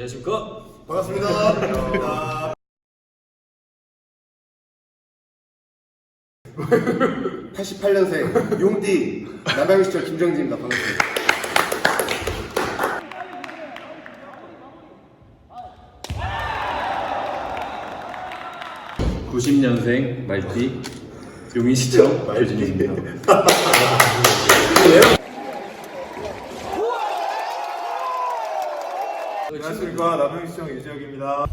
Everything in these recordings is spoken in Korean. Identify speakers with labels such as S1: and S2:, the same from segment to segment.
S1: 안녕하십니까?
S2: 반갑습니다.
S3: 반갑습니다.
S2: 88년생 용띠 남양시청 김정진입니다. 반갑습니다.
S1: (90년생) 말띠 용인시청 표준입니다.
S3: 안녕하십니까. 남양시청 유지혁입니다.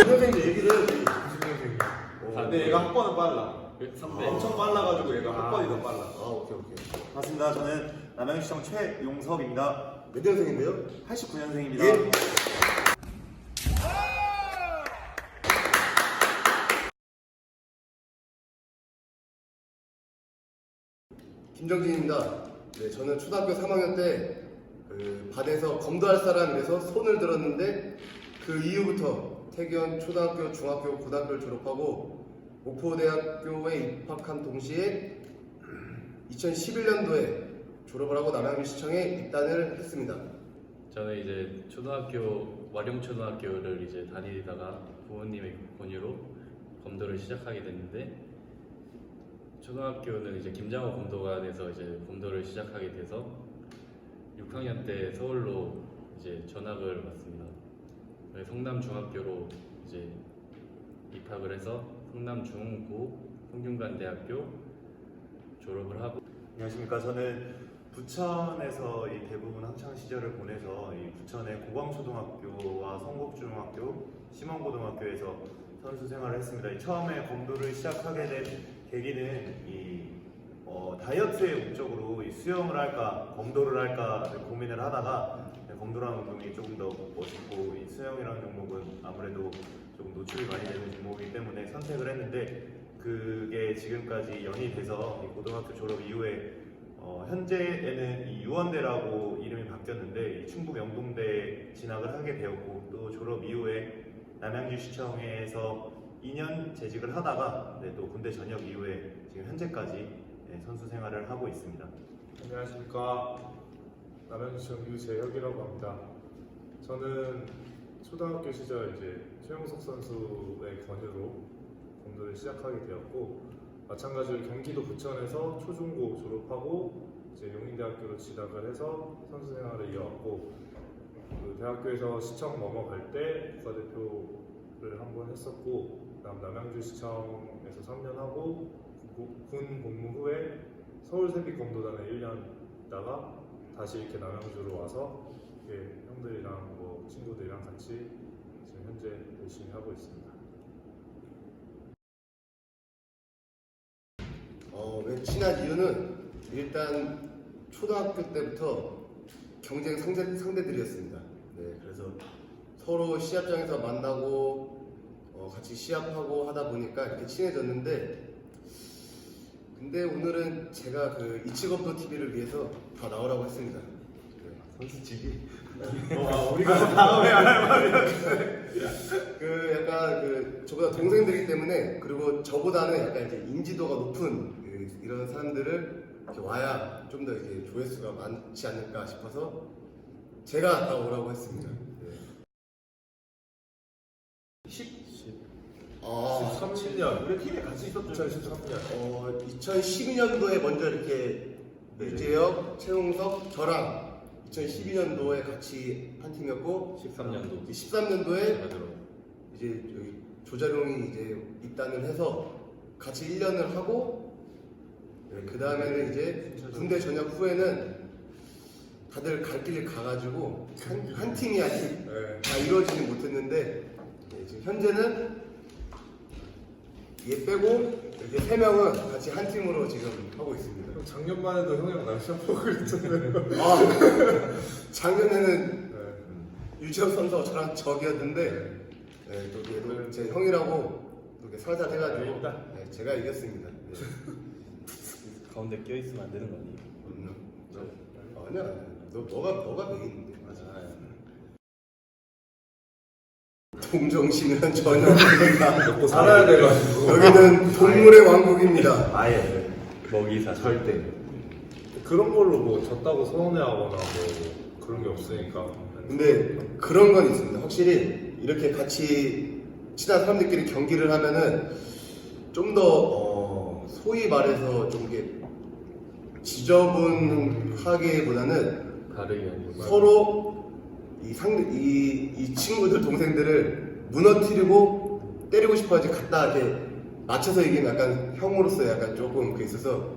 S2: 선생님 얘기를 해야지.
S3: 90년생이요. 근데 얘가 학번은 빨라. 엄청 빨라가지고 얘가 학번이 더 빨라.
S2: 오케이.
S3: 반갑습니다. 저는 남양시청 최용섭입니다.
S2: 몇 년생인데요?
S3: 89년생입니다.
S2: 예. 김정진입니다. 네, 저는 초등학교 3학년 때 반에서 검도할 사람이라서 손을 들었는데 그 이후부터 태교원 초등학교, 중학교, 고등학교를 졸업하고 목포대학교에 입학한 동시에 2011년도에 졸업을 하고 남양주시청에 입단을 했습니다.
S1: 저는 이제 초등학교 와룡초등학교를 이제 다니다가 부모님의 권유로 검도를 시작하게 됐는데, 초등학교는 이제 김장호 검도관에서 이제 검도를 시작하게 돼서 6학년 때 서울로 이제 전학을 왔습니다. 성남중학교로 이제 입학을 해서 성남중고 성균관대학교 졸업을 하고.
S3: 안녕하십니까. 저는 부천에서 이 대부분 학창 시절을 보내서 이 부천의 고광초등학교와 성곡중학교, 심원고등학교에서 선수 생활을 했습니다. 이 처음에 검도를 시작하게 된 계기는 다이어트의 목적으로 이 수영을 할까 검도를 할까 고민을 하다가 검도라는 운동이 조금 더 멋있고 이 수영이라는 종목은 아무래도 조금 노출이 많이 되는 종목이기 때문에 선택을 했는데, 그게 지금까지 연이 돼서 이 고등학교 졸업 이후에 현재에는 이 유원대라고 이름이 바뀌었는데 이 충북 영동대에 진학을 하게 되었고, 또 졸업 이후에 남양주시청에서 2년 재직을 하다가 또 군대 전역 이후에 지금 현재까지 선수 생활을 하고 있습니다.
S4: 안녕하십니까. 남양주시청 유재혁이라고 합니다. 저는 초등학교 시절 이제 최용석 선수의 권유로 검도를 시작하게 되었고, 마찬가지로 경기도 부천에서 초중고 졸업하고 이제 용인대학교로 진학을 해서 선수 생활을 이어왔고, 그 대학교에서 시청 넘어갈 때 국가대표를 한번 했었고, 그다음 남양주시청에서 3년 하고 군 복무 후에 서울세빛검도단에 1년 있다가 다시 이렇게 남양주로 와서 이렇게 형들이랑 뭐 친구들이랑 같이 지금 현재 열심히 하고 있습니다.
S2: 왜 친한 이유는 일단 초등학교 때부터 경쟁 상대들이었습니다. 네, 그래서 서로 시합장에서 만나고 같이 시합하고 하다 보니까 이렇게 친해졌는데, 근데 오늘은 제가 그 이치검도 TV를 위해서 다 나오라고 했습니다.
S3: 선수직이 우리가 다음에 할 말이야.
S2: 약간 저보다 동생들이기 때문에, 그리고 저보다는 약간 이제 인지도가 높은 이런 사람들을 이렇게 와야 좀 더 이제 조회수가 많지 않을까 싶어서 제가 다 오라고 했습니다. 네.
S4: 13년
S3: 우리 팀에 같이 있었죠.
S4: 2013년
S2: 2012년도에 먼저 이렇게 유재혁, 최용석, 저랑 2012년도에 같이 한 팀이었고,
S1: 13년도
S2: 13년도에
S1: 제가 들어.
S2: 이제 저기 조자룡이 이제 입단을 해서 같이 1년을 하고, 그 다음에는 이제 군대 전역 후에는 다들 갈 길을 가가지고 한 팀이 아직 다 이루어지지 못했는데, 지금 현재는 얘 빼고 이렇게 3명은 같이 한 팀으로 지금 하고 있습니다.
S4: 작년만 해도 형이랑 날 시합 보고 그랬잖아요.
S2: 작년에는 유지혁 선수가 저랑 적이었는데, 또 이게 제 형이라고 또 이렇게 살살 해가지고 제가 이겼습니다.
S1: 가운데 껴있으면 안 되는 거 아니에요?
S2: 아니야. 너가 메인인데.
S1: 맞아.
S2: 동정심은 전혀 모른다.
S4: 먹고 살아야 돼가지고.
S2: 여기는 동물의 왕국입니다.
S3: 아예
S1: 먹이사
S3: 절대.
S4: 그런 걸로 뭐 졌다고 서운해하거나 뭐 그런 게 없으니까.
S2: 근데 그런 건 있습니다. 확실히 이렇게 같이 친한 사람들끼리 경기를 하면은 좀 더 소위 말해서 좀 이게 지저분하기보다는
S1: 다르게 아니고
S2: 서로 이 친구들 동생들을 무너뜨리고 때리고 싶어야지 갖다 이렇게 맞춰서 이기면 약간 형으로서 약간 조금 그 있어서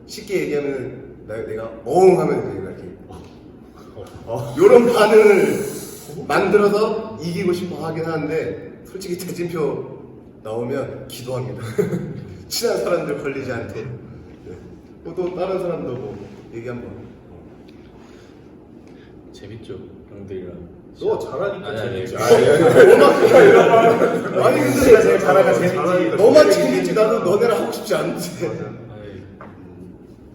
S2: 쉽게 얘기하면 내가 하면 내가 이렇게 요런 반응을 만들어서 이기고 싶어 하긴 하는데 솔직히 대진표 나오면 기도합니다. 친한 사람들 걸리지 않게. 네. 또 다른 사람도 뭐 얘기 한번.
S1: 재밌죠 형들이랑.
S4: 너 잘하니까
S1: 아니, 아니,
S4: 재밌지.
S1: 아니.
S2: 아니 근데
S3: 제가 제일 잘하니까 재밌지.
S2: 너만 재밌지 나도 너네랑 하고 싶지 않지.
S1: 아니,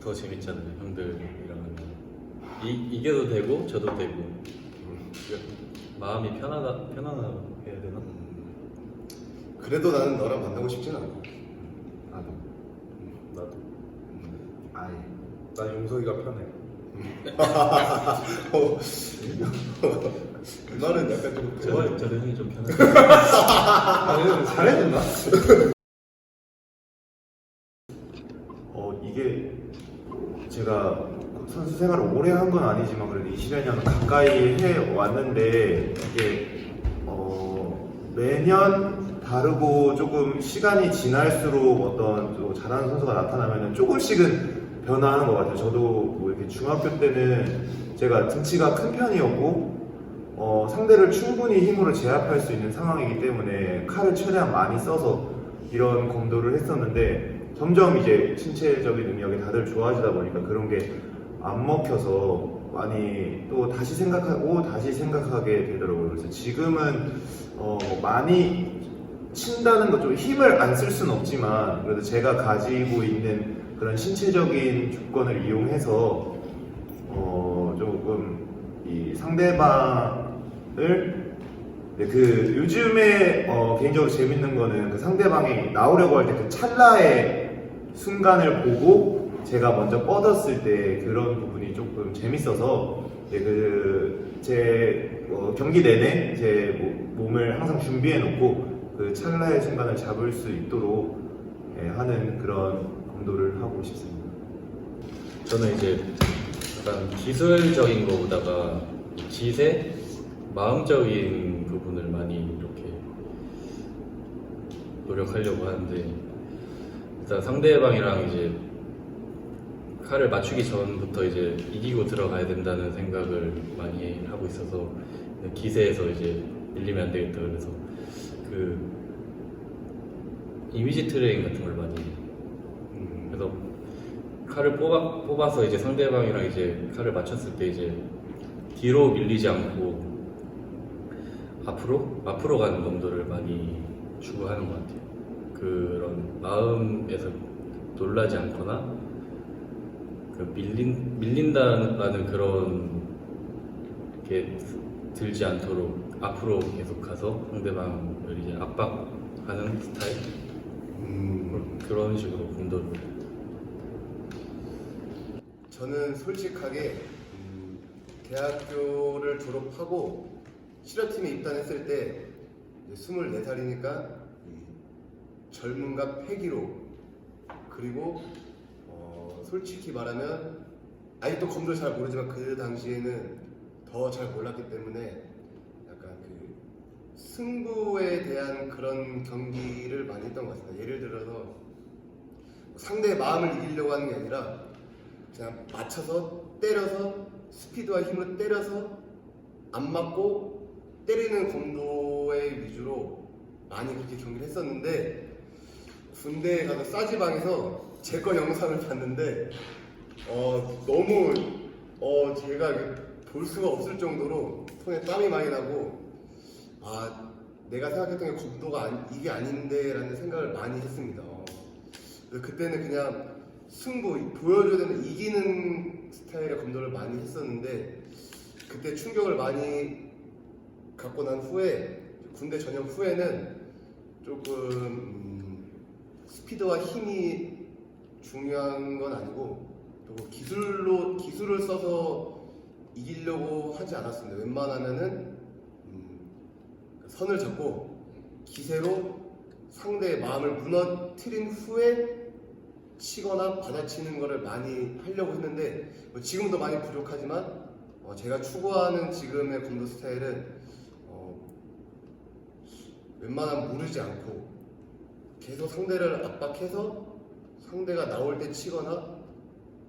S1: 더 재밌잖아요 형들이랑. 이겨도 되고 저도 되고 마음이 편하다 해야 되나?
S2: 그래도 나는 너랑 만나고 싶진 않아.
S4: 나도.
S3: 아예.
S4: 난 용석이가 편해.
S2: 그 말은 약간 좀
S1: 저도 형이 좀 편하게.
S4: 잘해준다.
S3: 이게 제가 선수 생활을 오래 한 건 아니지만 그래도 20여 년 가까이 해 왔는데 이게 매년 다르고 조금 시간이 지날수록 어떤 좀 잘하는 선수가 나타나면 조금씩은 변화하는 것 같아요. 저도 뭐 이렇게 중학교 때는 제가 등치가 큰 편이었고 상대를 충분히 힘으로 제압할 수 있는 상황이기 때문에 칼을 최대한 많이 써서 이런 검도를 했었는데 점점 이제 신체적인 능력이 다들 좋아지다 보니까 그런 게 안 먹혀서 많이 또 다시 생각하게 되더라고요. 그래서 지금은 많이 친다는 것 좀 힘을 안 쓸 수는 없지만 그래도 제가 가지고 있는 그런 신체적인 조건을 이용해서 조금 이 상대방을 요즘에 개인적으로 재밌는 거는 그 상대방이 나오려고 할 때 그 찰나의 순간을 보고 제가 먼저 뻗었을 때 그런 부분이 조금 재밌어서 제 경기 내내 제 몸을 항상 준비해 놓고 그 찰나의 순간을 잡을 수 있도록 하는 그런 검도를 하고 싶습니다.
S1: 저는 이제 약간 기술적인 거보다가 기세, 마음적인 부분을 많이 이렇게 노력하려고 하는데 일단 상대방이랑 이제 칼을 맞추기 전부터 이제 이기고 들어가야 된다는 생각을 많이 하고 있어서 기세에서 이제 밀리면 안 되겠다 그래서 그 이미지 트레이닝 같은 걸 많이 해요. 그래서 칼을 뽑아서 이제 상대방이랑 이제 칼을 맞췄을 때 이제 뒤로 밀리지 않고 앞으로 가는 검도를 많이 추구하는 것 같아요. 그런 마음에서 놀라지 않거나 그 밀린다는 그런 게 들지 않도록 앞으로 계속 가서 상대방을 이제 압박하는 스타일 그런 식으로 검도를.
S2: 저는 솔직하게 대학교를 졸업하고 실업팀에 입단했을 때 24살이니까 젊음과 패기로 그리고 솔직히 말하면 아직도 검도 잘 모르지만 그 당시에는 더 잘 몰랐기 때문에 약간 그 승부에 대한 그런 경기를 많이 했던 것 같습니다. 예를 들어서 상대의 마음을 이기려고 하는 게 아니라 그냥 맞춰서 때려서 스피드와 힘으로 때려서 안 맞고 때리는 검도의 위주로 많이 그렇게 경기를 했었는데 군대에 가서 싸지방에서 제 거 영상을 봤는데 너무 제가 볼 수가 없을 정도로 손에 땀이 많이 나고 내가 생각했던 게 검도가 이게 아닌데 라는 생각을 많이 했습니다. 그때는 그냥 승부 보여줘야 되는 이기는 스타일의 검도를 많이 했었는데 그때 충격을 많이 갖고 난 후에 군대 전역 후에는 조금 스피드와 힘이 중요한 건 아니고 또 기술을 써서 이기려고 하지 않았습니다. 웬만하면은 선을 잡고 기세로 상대의 마음을 무너뜨린 후에 치거나 받아치는 것을 많이 하려고 했는데 지금도 많이 부족하지만 제가 추구하는 지금의 검도 스타일은 웬만하면 무르지 않고 계속 상대를 압박해서 상대가 나올 때 치거나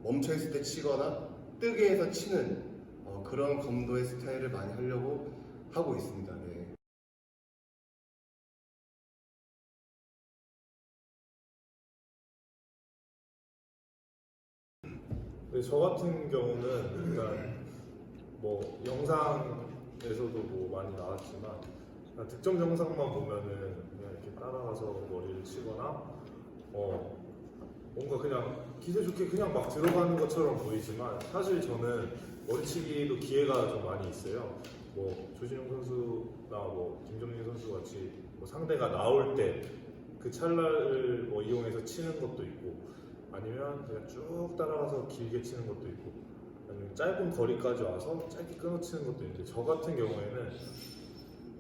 S2: 멈춰있을 때 치거나 뜨게 해서 치는 그런 검도의 스타일을 많이 하려고 하고 있습니다. 네.
S4: 근데 저 같은 경우는 일단 뭐 영상에서도 뭐 많이 나왔지만 그냥 득점 영상만 보면은 그냥 이렇게 따라가서 머리를 치거나 뭔가 그냥 기세 좋게 그냥 막 들어가는 것처럼 보이지만 사실 저는 머리치기도 기회가 좀 많이 있어요. 뭐 조진용 선수나 뭐 김정민 선수 같이 뭐 상대가 나올 때 그 찰나를 뭐 이용해서 치는 것도 있고 아니면 그냥 쭉 따라가서 길게 치는 것도 있고 아니면 짧은 거리까지 와서 짧게 끊어치는 것도 있는데 저 같은 경우에는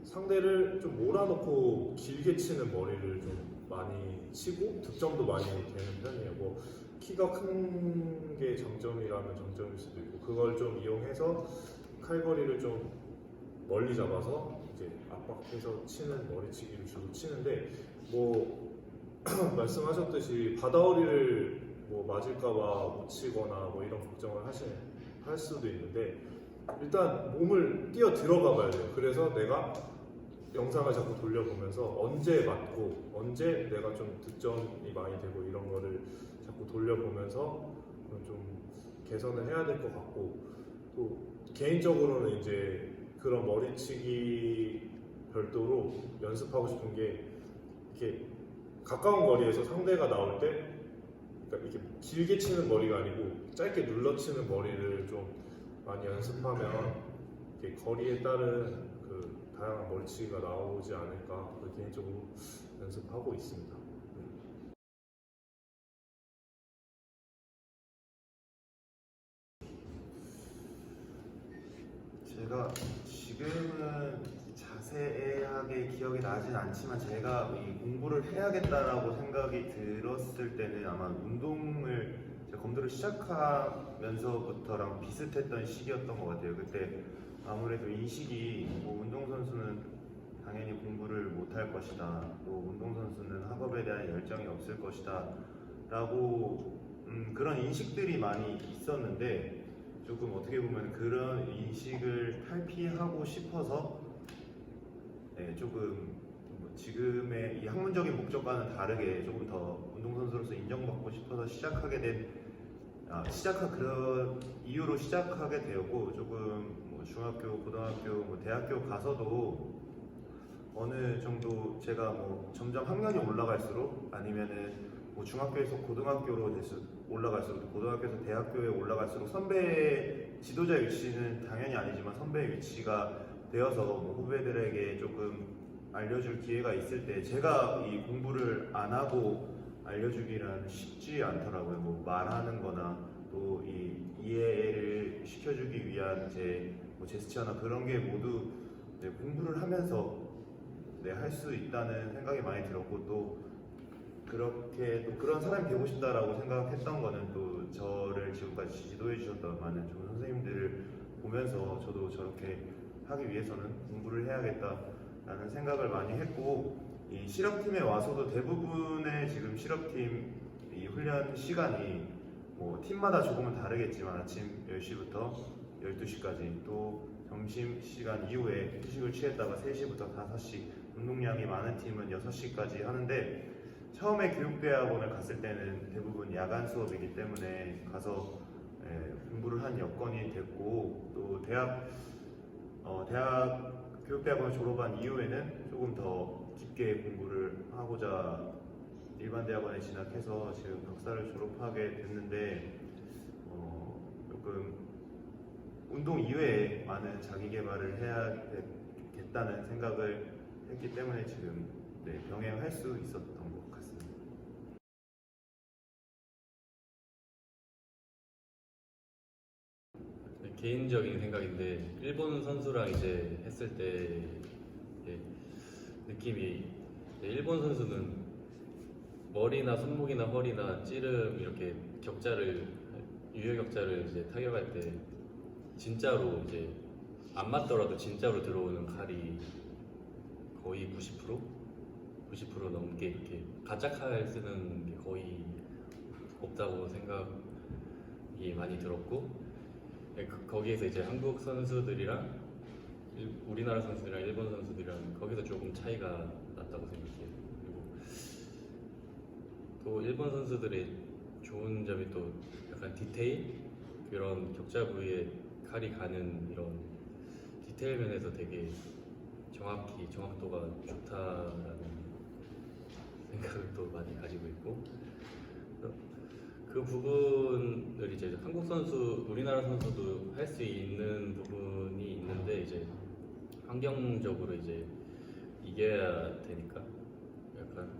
S4: 상대를 좀 몰아놓고 길게 치는 머리를 좀 많이 치고 득점도 많이 되는 편이에요. 뭐 키가 큰 게 장점이라면 장점일 수도 있고 그걸 좀 이용해서 칼거리를 좀 멀리 잡아서 이제 압박해서 치는 머리치기를 주로 치는데 뭐 말씀하셨듯이 바다오리를 뭐 맞을까봐 못 치거나 뭐 이런 걱정을 할 수도 있는데 일단 몸을 뛰어 들어가 봐야 돼요. 그래서 내가 영상을 자꾸 돌려보면서 언제 맞고 언제 내가 좀 득점이 많이 되고 이런 거를 자꾸 돌려보면서 좀 개선을 해야 될 것 같고 또 개인적으로는 이제 그런 머리치기 별도로 연습하고 싶은 게 이렇게 가까운 거리에서 상대가 나올 때 그러니까 이렇게 길게 치는 머리가 아니고 짧게 눌러치는 머리를 좀 많이 연습하면 이렇게 거리에 따른 그 다양한 머리치기가 나오지 않을까 개인적으로 연습하고 있습니다.
S3: 제가 지금은 자세하게 기억이 나진 않지만 제가 이 공부를 해야겠다라고 생각이 들었을 때는 아마 운동을 제가 검도를 시작하면서부터랑 비슷했던 시기였던 것 같아요. 그때 아무래도 인식이 뭐 운동선수는 당연히 공부를 못할 것이다. 또 운동선수는 학업에 대한 열정이 없을 것이다. 라고 그런 인식들이 많이 있었는데 조금 어떻게 보면 그런 인식을 탈피하고 싶어서 조금 뭐 지금의 이 학문적인 목적과는 다르게 조금 더 운동선수로서 인정받고 싶어서 그런 이유로 시작하게 되었고 조금 뭐 중학교, 고등학교, 뭐 대학교 가서도 어느 정도 제가 뭐 점점 학년이 올라갈수록 아니면은 뭐 중학교에서 고등학교로 올라갈수록 고등학교에서 대학교에 올라갈수록 선배 지도자 위치는 당연히 아니지만 선배의 위치가 되어서 뭐 후배들에게 조금 알려줄 기회가 있을 때 제가 이 공부를 안 하고 알려주기란 쉽지 않더라고요. 뭐 말하는 거나 또 이 이해를 시켜주기 위한 뭐 제스처나 그런 게 모두 공부를 하면서 할 수 있다는 생각이 많이 들었고 또 그렇게 또 그런 사람이 되고 싶다라고 생각했던 거는 또 저를 지금까지 지도해 주셨던 많은 좋은 선생님들을 보면서 저도 저렇게 하기 위해서는 공부를 해야겠다라는 생각을 많이 했고 이 실업팀에 와서도 대부분의 지금 실업팀 이 훈련 시간이 뭐 팀마다 조금은 다르겠지만 아침 10시부터 12시까지 또 점심시간 이후에 휴식을 취했다가 3시부터 5시 운동량이 많은 팀은 6시까지 하는데 처음에 교육대학원을 갔을 때는 대부분 야간 수업이기 때문에 가서 공부를 한 여건이 됐고 또 대학 교육대학원을 졸업한 이후에는 조금 더 깊게 공부를 하고자 일반 대학원에 진학해서 지금 박사를 졸업하게 됐는데 조금 운동 이외에 많은 자기 개발을 해야겠다는 생각을 했기 때문에 지금 병행할 수 있었던 것 같습니다.
S1: 개인적인 생각인데 일본 선수랑 이제 했을 때 이제 느낌이 일본 선수는 머리나 손목이나 허리나 찌름 이렇게 유효 격자를 이제 타격할 때 진짜로 이제 안 맞더라도 진짜로 들어오는 칼이 거의 90% 넘게 이렇게 가짜 칼 쓰는 게 거의 없다고 생각이 많이 들었고 거기에서 이제 한국 선수들이랑 우리나라 선수들이랑 일본 선수들이랑 거기서 조금 차이가 났다고 생각해요. 그리고 또 일본 선수들의 좋은 점이 또 약간 디테일 그런 격자 부위에 칼이 가는 이런 디테일 면에서 되게 정확도가 좋다라는 생각을 또 많이 가지고 있고 그 부분을 이제 한국 선수, 우리나라 선수도 할 수 있는 부분이 있는데 이제 환경적으로 이제 이겨야 되니까 약간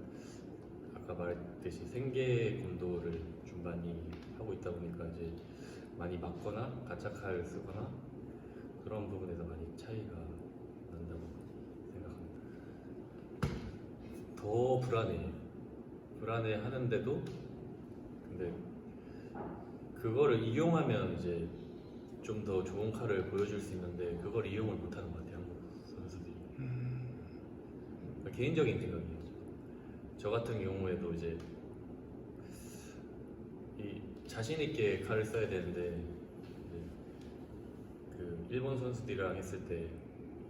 S1: 아까 말했듯이 생계 검도를 좀 많이 하고 있다 보니까 이제 많이 맞거나 가짜 칼 쓰거나 그런 부분에서 많이 차이가 난다고 생각합니다. 더 불안해 하는데도 근데 그거를 이용하면 이제 좀 더 좋은 칼을 보여줄 수 있는데 그걸 이용을 못하는 것 같아요, 한국 선수들이. 개인적인 생각이에요. 저 같은 경우에도 이제 이 자신 있게 칼을 써야 되는데 이제 그 일본 선수들이랑 했을 때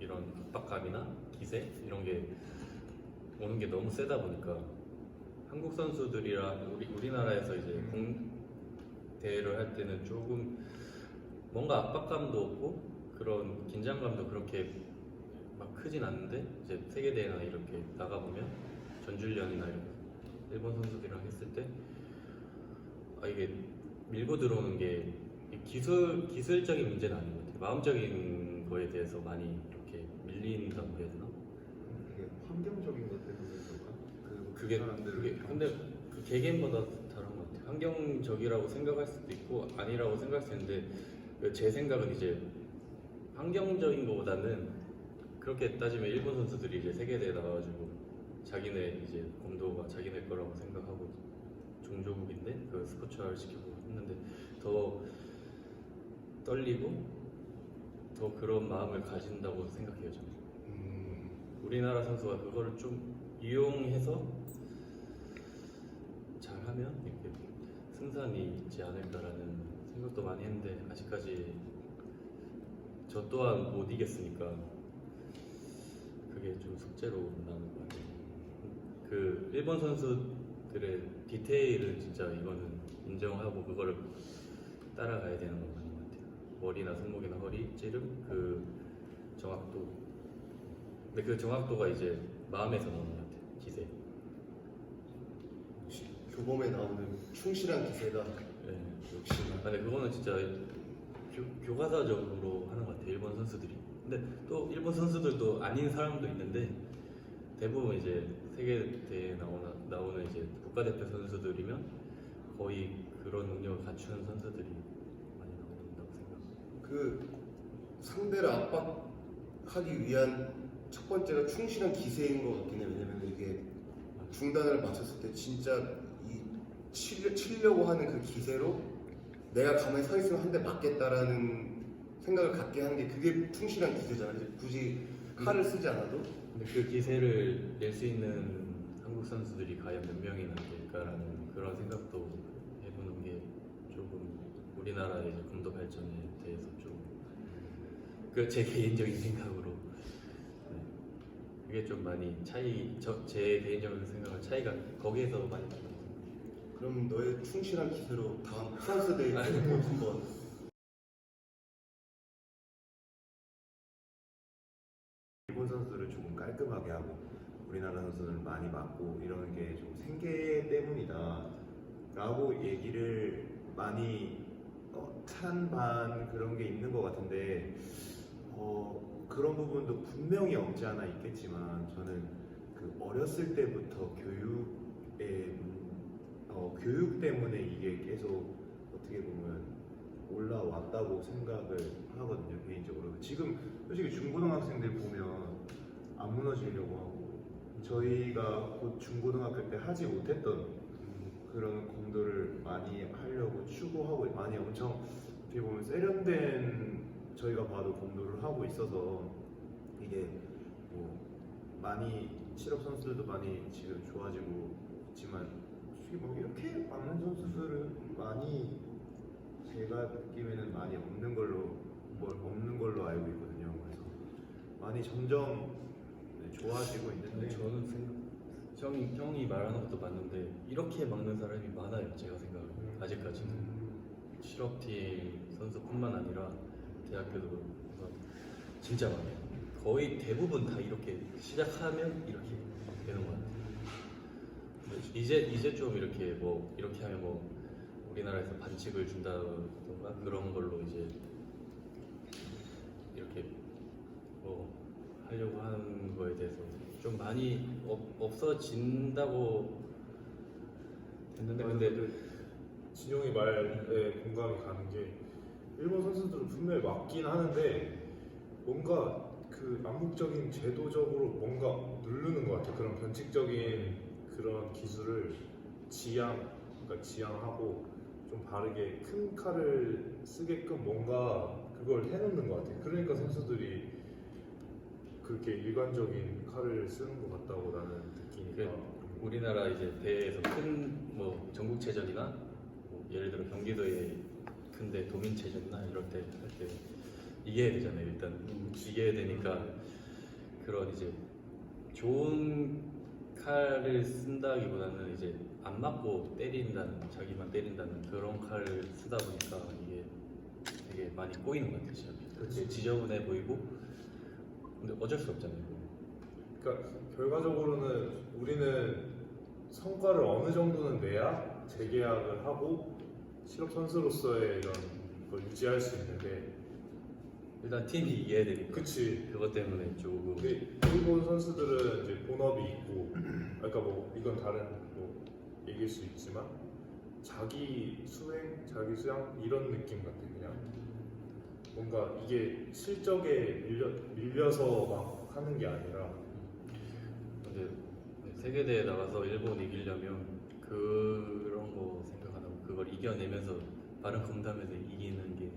S1: 이런 압박감이나 기세 이런 게 오는 게 너무 세다 보니까 한국 선수들이랑 우리나라에서 이제 대회를 할 때는 조금 뭔가 압박감도 없고 그런 긴장감도 그렇게 막 크진 않는데 이제 세계 대회나 이렇게 나가 보면 전주련이나 이렇게 일본 선수들이랑 했을 때 이게 밀고 들어오는 게 기술적인 문제는 아닌 것 같아요. 마음적인 거에 대해서 많이 이렇게 밀린다고 해야 되나?
S5: 그게 환경적인 것 때문에 그런가?
S1: 그게 근데 그 개개인마다 다른 것 같아요. 환경적이라고 생각할 수도 있고 아니라고 생각할 수 있는데 제 생각은 이제 환경적인 것보다는 그렇게 따지면 일본 선수들이 이제 세계대회 나와가지고 자기네 이제 검도가 자기네 거라고 생각하고 종조국인데 그 스포츠화를 시키고 했는데 더 떨리고 더 그런 마음을 가진다고 생각해요 저는. 우리나라 선수가 그거를 좀 이용해서 잘하면 이렇게 승산이 있지 않을까라는 생각도 많이 했는데 아직까지 저 또한 못 이겼으니까 그게 좀 숙제로 남은 것 같아요. 그 일본 선수들의 디테일은 진짜 이거는 인정하고 그거를 따라가야 되는 거 맞는 것 같아요. 머리나 손목이나 허리, 찌름, 그 정확도. 근데 그 정확도가 이제 마음에서 나오는 것 같아요. 기세.
S2: 교범에 나오는 충실한 기세가
S1: 네.
S2: 역시나.
S1: 근데 그거는 진짜 교과서적으로 하는 것 같아요. 일본 선수들이. 근데 또 일본 선수들도 아닌 사람도 있는데 대부분 이제 세계 대회에 나오는 이제 국가대표 선수들이면 거의 그런 능력을 갖추는 선수들이 많이 나온다고 생각합니다.
S2: 그 상대를 압박하기 위한 첫 번째가 충실한 기세인 것 같긴 해요. 왜냐면 이게 중단을 맞췄을 때 진짜 치려고 하는 그 기세로 내가 가만히 서 있으면 한 대 맞겠다라는 생각을 갖게 하는 게 그게 충실한 기세잖아요. 굳이 칼을 쓰지 않아도.
S1: 근데 그 기세를 낼 수 있는 한국 선수들이 과연 몇 명이나 될까라는 그런 생각도 해보는 게 조금 우리나라의 이제 검도 발전에 대해서 좀 그 제 개인적인 생각으로 네. 그게 좀 많이 제 개인적인 생각은 차이가 거기에서 많이 나는 것 같아요.
S2: 그럼 너의 충실한 기세로 다음 프랑스 대회 때 한번
S3: 일본 선수들은 조금 깔끔하게 하고 우리나라 선수들은 많이 맞고 이러는 게 좀 생계 때문이다 라고 얘기를 많이 찬반 그런 게 있는 것 같은데 그런 부분도 분명히 없지 않아 있겠지만 저는 그 어렸을 때부터 교육 때문에 이게 계속 어떻게 보면 올라왔다고 생각을 하거든요, 개인적으로. 지금 솔직히 중고등학생들 보면 안 무너지려고 하고, 저희가 곧 중고등학교 때 하지 못했던 그런 공도를 많이 하려고 추구하고, 많이 엄청 어떻게 보면 세련된 저희가 봐도 공도를 하고 있어서, 이게 뭐 많이 실업 선수들도 많이 지금 좋아지고 있지만, 솔직히 뭐 이렇게 많은 선수들은 많이, 제가 느낌에는 많이 없는 걸로 알고 있거든요. 그래서 많이 점점 좋아지고 있는데,
S1: 형이 말하는 것도 맞는데 이렇게 막는 사람이 많아요. 제가 생각을 아직까지는 실업팀 선수뿐만 아니라 대학교도 진짜 많아요. 거의 대부분 다 이렇게 시작하면 이렇게 되는 것 같아요. 이제 좀 이렇게 뭐 이렇게 하면 뭐 우리나라에서 반칙을 준다던가 그런 걸로 이제 이렇게 뭐 하려고 하는 거에 대해서 좀 많이 없어진다고 했는데 근데
S4: 진용이 말에 공감이 가는 게 일본 선수들은 분명히 맞긴 하는데 뭔가 그 암묵적인 제도적으로 뭔가 누르는 것 같아요. 그런 변칙적인 그런 기술을 그러니까 지향하고 좀 바르게 큰 칼을 쓰게끔 뭔가 그걸 해놓는 것 같아요. 그러니까 선수들이 그렇게 일관적인 칼을 쓰는 것 같다고 나는 느끼니까.
S1: 우리나라 이제 대회에서 큰 뭐 전국체전이나 뭐 예를 들어 경기도에 큰데 도민체전이나 이럴 때 할 때 이겨야 되잖아요. 일단 이겨야 되니까 그런 이제 좋은 칼을 쓴다기보다는 이제 안 맞고 때린다는, 자기만 때린다는 그런 칼을 쓰다 보니까 이게 되게 많이 꼬이는 것 같아요. 시합이 지저분해 보이고 근데 어쩔 수 없잖아요.
S4: 그러니까 결과적으로는 우리는 성과를 어느 정도는 내야 재계약을 하고 실업 선수로서의 이런 걸 유지할 수 있는데.
S1: 일단 팀이 이겨야 되니까.
S4: 그치.
S1: 그것 때문에 조금.
S4: 근데 일본 선수들은 이제 본업이 있고, 그러니까 뭐 이건 다른 뭐 얘기일 수 있지만 자기 수행, 자기 수양 이런 느낌 같아. 그냥 뭔가 이게 실적에 밀려서 막 하는 게 아니라.
S1: 근데 세계대회 나가서 일본 이기려면 그런 거 생각 안 하고 그걸 이겨내면서 빠른 건담에서 이기는 게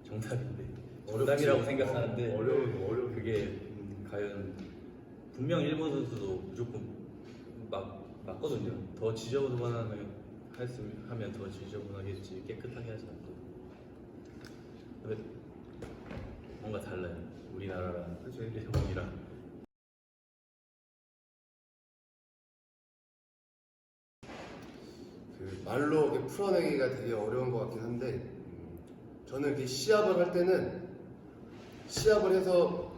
S1: 정답인데 정답이라고 생각하는데
S4: 어려운
S1: 그게 과연 분명 일본 선수도 무조건 맞거든요. 더 지저분하면 하면 더 지저분하겠지 깨끗하게 하지 않고. 근데 뭔가 달라요. 우리나라랑 일본이랑.
S2: 그 말로 이렇게 풀어내기가 되게 어려운 것 같긴 한데 저는 이렇게 시합을 할 때는 시합을 해서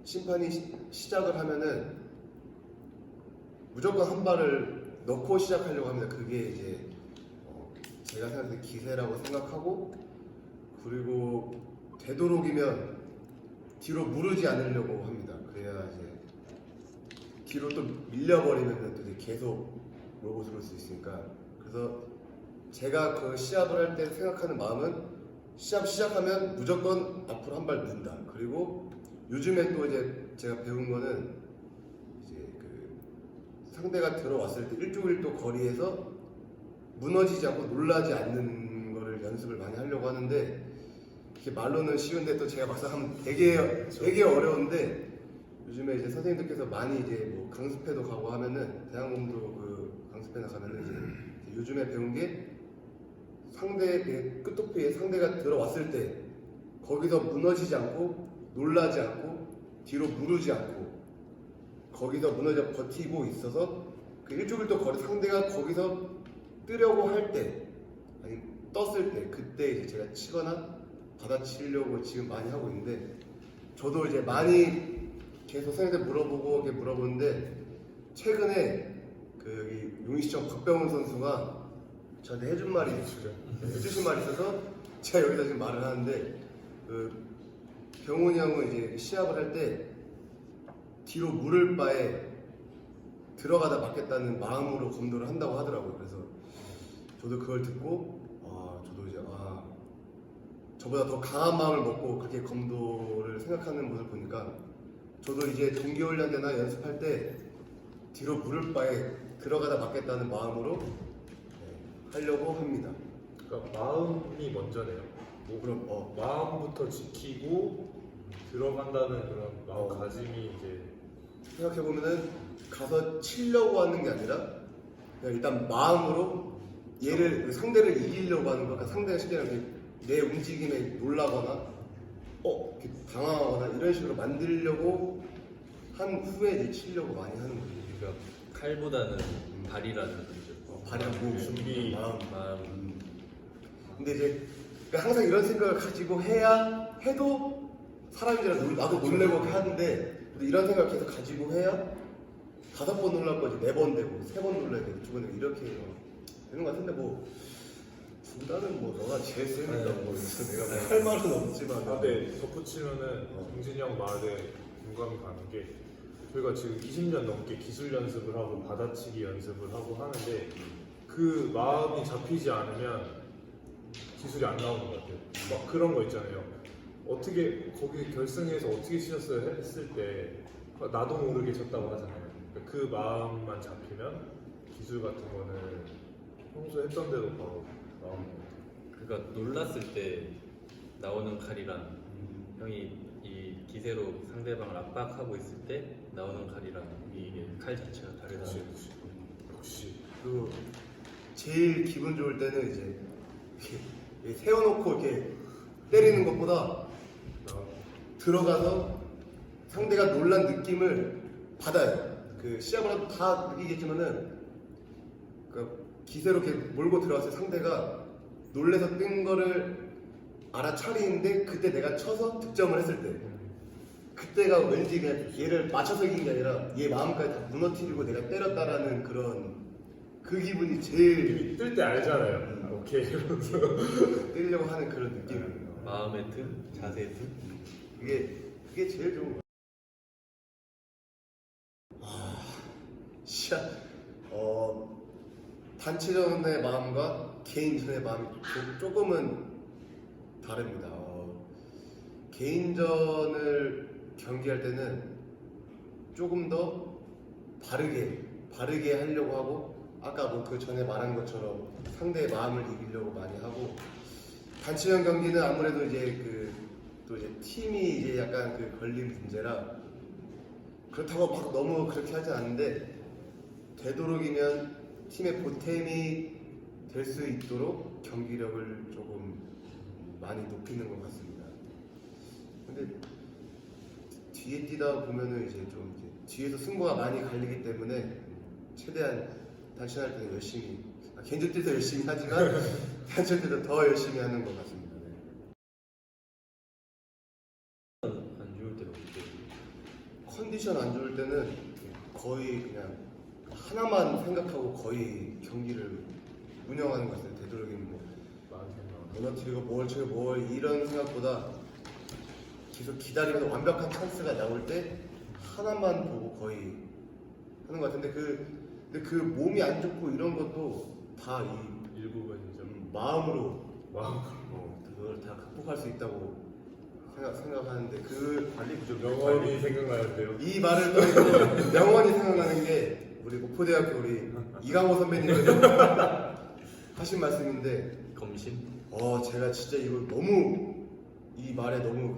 S2: 심판이 시작을 하면은 무조건 한 발을 넣고 시작하려고 합니다. 그게 이제 제가 생각할 때 기세라고 생각하고, 그리고 되도록이면 뒤로 무르지 않으려고 합니다. 그래야 이제 뒤로 또 밀려버리면 또 이제 계속 몰고 들어올 수 있으니까. 그래서 제가 그 시합을 할 때 생각하는 마음은 시합 시작하면 무조건 앞으로 한 발 넣는다. 그리고 요즘에 또 이제 제가 배운 거는 이제 그 상대가 들어왔을 때 1조 1도 거리에서 무너지지 않고 놀라지 않는 거를 연습을 많이 하려고 하는데, 이게 말로는 쉬운데 또 제가 막상 하면 되게 어려운데, 요즘에 이제 선생님들께서 많이 이제 뭐 강습회도 가고 하면은 대학농도 그 강습회나 가면은 이제 요즘에 배운 게 상대 끝도피에 상대가 들어왔을 때 거기서 무너지지 않고 놀라지 않고 뒤로 무르지 않고 거기서 무너져 버티고 있어서 그 1조 1도 거리 상대가 거기서 뜨려고 할 때, 아니 떴을 때 그때 이제 제가 치거나 받아치려고 지금 많이 하고 있는데, 저도 이제 많이 계속 선생님들 물어보는데 최근에 그 여기 용인시청 박병훈 선수가 저한테 해주신 말이 있어서 제가 여기다 지금 말을 하는데, 그 병훈이 형은 이제 시합을 할 때 뒤로 물을 바에 들어가다 맞겠다는 마음으로 검도를 한다고 하더라고요. 그래서 저도 그걸 듣고 저도 이제 저보다 더 강한 마음을 먹고 그렇게 검도를 생각하는 모습을 보니까 저도 이제 동계훈련 때나 연습할 때 뒤로 물을 바에 들어가다 맞겠다는 마음으로 하려고 합니다.
S4: 그러니까 마음이 먼저네요. 뭐
S2: 그럼
S4: 마음부터 지키고 들어간다는 그런 마음가짐이 이제
S2: 생각해 보면은 가서 치려고 하는 게 아니라 그냥 일단 마음으로 얘를 상대를 이기려고 하는 거. 그러니까 상대가 쉽게 말하면 내 움직임에 놀라거나 이렇게 당황하거나 이런 식으로 만들려고 한 후에 이제 치려고 많이 하는 거죠.
S1: 그러니까 칼보다는 발이라는 거죠.
S2: 발이랑 목,
S4: 준비,
S1: 마음.
S2: 근데 이제 그러니까 항상 이런 생각을 가지고 해야 해도 사람이라 나도 놀래고 하는데 이런 생각을 계속 가지고 해야 5번 놀랄 거지 4번 되고 3번 놀라야 되고 2번 되고 이렇게 되는 것 같은데 뭐 둘다는 뭐 너가 제일 세니까 뭐 내가 뭐 할 말은 없지만
S4: 근데 덧붙이면은 동진이 형 말에 공감이 가는 게 저희가 지금 20년 넘게 기술 연습을 하고 받아치기 연습을 하고 하는데 그 마음이 잡히지 않으면 기술이 안 나오는 것 같아요. 막 그런 거 있잖아요. 어떻게 거기 결승에서 어떻게 치셨어요 했을 때 나도 모르게 쳤다고 하잖아요. 그러니까 그 마음만 잡히면 기술 같은 거는 평소에 했던 대로 바로 나오는 것 같아요.
S1: 그러니까 놀랐을 때 나오는 칼이랑 형이 이 기세로 상대방을 압박하고 있을 때 나오는 칼이랑 이게 칼 자체가 다르다.
S4: 역시
S2: 그 제일 기분 좋을 때는 이제 이렇게 세워놓고 이렇게 때리는 것보다 들어가서 상대가 놀란 느낌을 받아요. 그 시합을 하도 다 느끼겠지만은 그 기세로 이렇게 몰고 들어갔을 때 상대가 놀래서 뜬 거를 알아차리는데 그때 내가 쳐서 득점을 했을 때 그때가 왠지 그냥 얘를 맞춰서 이긴 게 아니라 얘 마음까지 다 무너뜨리고 내가 때렸다라는 그런 그 기분이 제일
S4: 뜰 때 알잖아요. 오케이 이러면서
S2: 때리려고 하는 그런 느낌.
S1: 마음의 틈, 자세의 틈.
S2: 그게 제일 좋은 거야. 시합 단체전의 마음과 개인전의 마음이 조금은 다릅니다. 개인전을 경기할 때는 조금 더 바르게 하려고 하고 아까 뭐 그 전에 말한 것처럼 상대의 마음을 이기려고 많이 하고 단체전 경기는 아무래도 이제 또 이제 팀이 이제 약간 그 걸린 문제라 그렇다고 막 너무 그렇게 하지 않는데 되도록이면 팀의 보탬이 될 수 있도록 경기력을 조금 많이 높이는 것 같습니다. 근데 뒤에 뛰다 보면은 이제 좀 뒤에서 승부가 많이 갈리기 때문에 최대한 단체할 때는 열심히 개인전 때도 열심히 하지만 단체 때도 더 열심히 하는 것 같습니다. 네.
S1: 안 좋을 때는 어떻게 해요?
S2: 컨디션 안 좋을 때는 거의 그냥 하나만 생각하고 거의 경기를 운영하는 것 같아요. 되도록이면 뭐
S4: 많은 생각.
S2: 무너뜨리고 뭘 이런 생각보다 계속 기다리면서 완벽한 찬스가 나올 때 하나만 보고 거의 하는 것 같은데 근데 그 몸이 안 좋고 이런 것도 다 이
S4: 일부분이죠.
S2: 마음으로 그걸 다 극복할 수 있다고 생각하는데 그 관리 부족
S4: 영원히 생각나는데요.
S2: 이 말을 떠나서 명언이 생각나는 게 우리 목포대학교 우리 이강호 선배님께서 하신 말씀인데
S1: 검신?
S2: 제가 진짜 이거 너무 이 말에 너무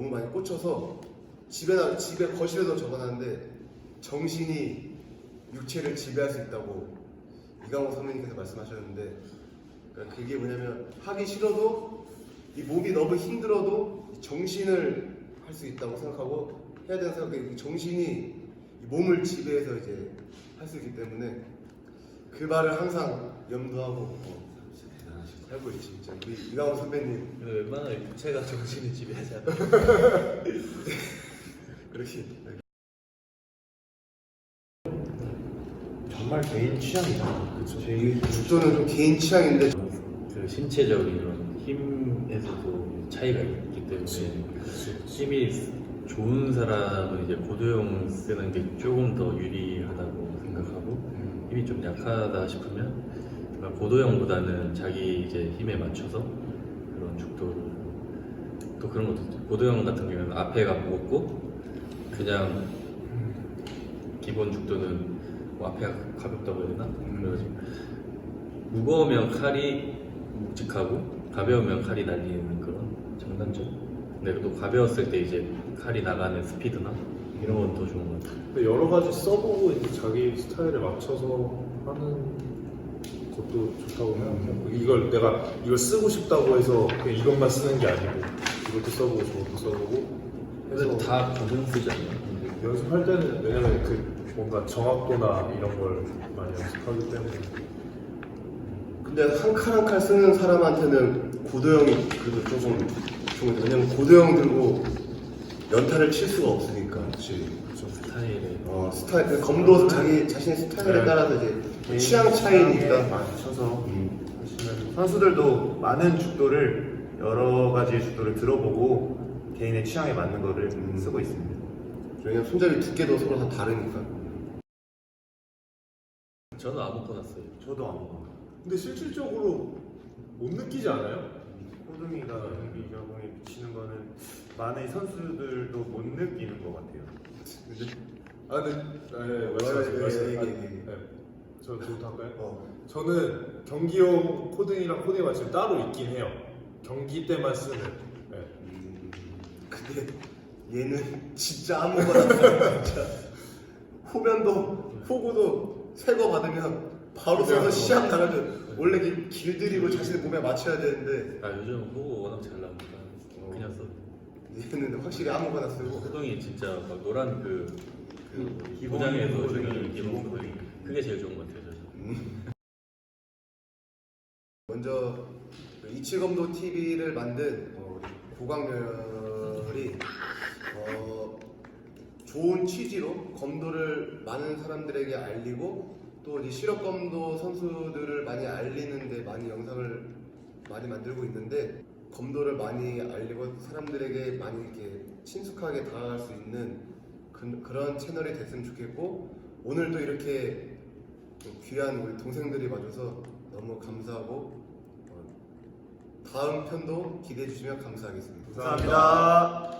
S2: 많이 꽂혀서 집에 거실에도 적어놨는데 정신이 육체를 지배할 수 있다고 이강호 선배님께서 말씀하셨는데 그러니까 그게 뭐냐면 하기 싫어도 이 몸이 너무 힘들어도 정신을 할 수 있다고 생각하고 해야 되는 생각에 정신이 이 몸을 지배해서 이제 할 수 있기 때문에 그 말을 항상 염두하고 진짜 대단하시고 살고 있지 진짜 우리 이강호 선배님
S1: 근데 웬만하면 육체가 정신을 지배하지 않아.
S2: 그렇게
S5: 정말 개인 취향이다. 그렇죠.
S2: 죽도는 좀 개인 취향인데
S1: 그 신체적인 이런 힘에서도 차이가 있기 때문에 힘이 좋은 사람은 이제 고도형 쓰는 게 조금 더 유리하다고 생각하고 힘이 좀 약하다 싶으면 고도형보다는 자기 이제 힘에 맞춰서 그런 죽도를 또 그런 것도 있죠. 고도형 같은 경우는 앞에가 무겁고 그냥 기본 죽도는 뭐 앞에가 가볍다고 해야 되나? 그래가지고 무거우면 칼이 묵직하고 가벼우면 칼이 날리는 그런 장단점. 근데 또 가벼웠을 때 이제 칼이 나가는 스피드나 이런 건 더 좋은 것 같아요.
S4: 근데 여러 가지 써보고 이제 자기 스타일에 맞춰서 하는 것도 좋다고 생각해요. 이걸 내가 이걸 쓰고 싶다고 해서 그냥 이것만 쓰는 게 아니고 이것도 써보고 저것도 써보고
S1: 근데
S4: 해서
S1: 다 적용 쓰지 않나요?
S4: 연습할 때는 왜냐면 그 뭔가 정확도나 이런 걸 많이 연습하기 때문에
S2: 근데 한 칼 한 칼 쓰는 사람한테는 고도형이 그래도 조금 좋은데 왜냐면 고도형 들고 연타를 칠 수가 없으니까.
S1: 스타일에
S2: 스타일 그 검도 자기 자신의 스타일에
S3: 네.
S2: 따라서 이제 취향 차이니까.
S3: 맞춰서 하시면 선수들도 많은 죽도를 여러 가지 죽도를 들어보고 개인의 취향에 맞는 거를 쓰고 있습니다.
S2: 왜냐면 손잡이 두께도 서로 다 다르니까.
S1: 저는 아무거나 써요.
S3: 저도 아무거나.
S4: 근데 실질적으로 못 느끼지 않아요?
S3: 호동이가 경기장에 비치는 거는 많은 선수들도 못 느끼는 것 같아요.
S4: 아 근데 말씀하세요. 저부터 할까요? 저는 경기용 코딩이랑 코딩이 지금 따로 있긴 해요. 경기 때만 쓰는. 네.
S2: 근데 얘는 진짜 아무거나 써요, 진짜. 후면도 호구도 새 거 받으면 바로 써서 시합 나가면 원래 길들이고 자신의 몸에 맞춰야 되는데
S1: 아 요즘 호구 워낙 잘 나오니까 그냥 써.
S2: 얘는 확실히 아무거나 쓰고.
S1: 호동이 진짜 막 노란 그
S3: 기본
S1: 고장에서
S3: 코딩이
S1: 주는
S3: 기본
S1: 기본 코딩 그게 제일 좋은 것 같아요. 저는.
S2: 먼저 이치검도 TV를 만든 고광렬이 좋은 취지로 검도를 많은 사람들에게 알리고 또 이제 실업검도 선수들을 많이 알리는데 많이 영상을 많이 만들고 있는데 검도를 많이 알리고 사람들에게 많이 이렇게 친숙하게 다가갈 수 있는 그런 채널이 됐으면 좋겠고 오늘도 이렇게 귀한 우리 동생들이 와줘서 너무 감사하고 다음 편도 기대해 주시면 감사하겠습니다.
S3: 감사합니다.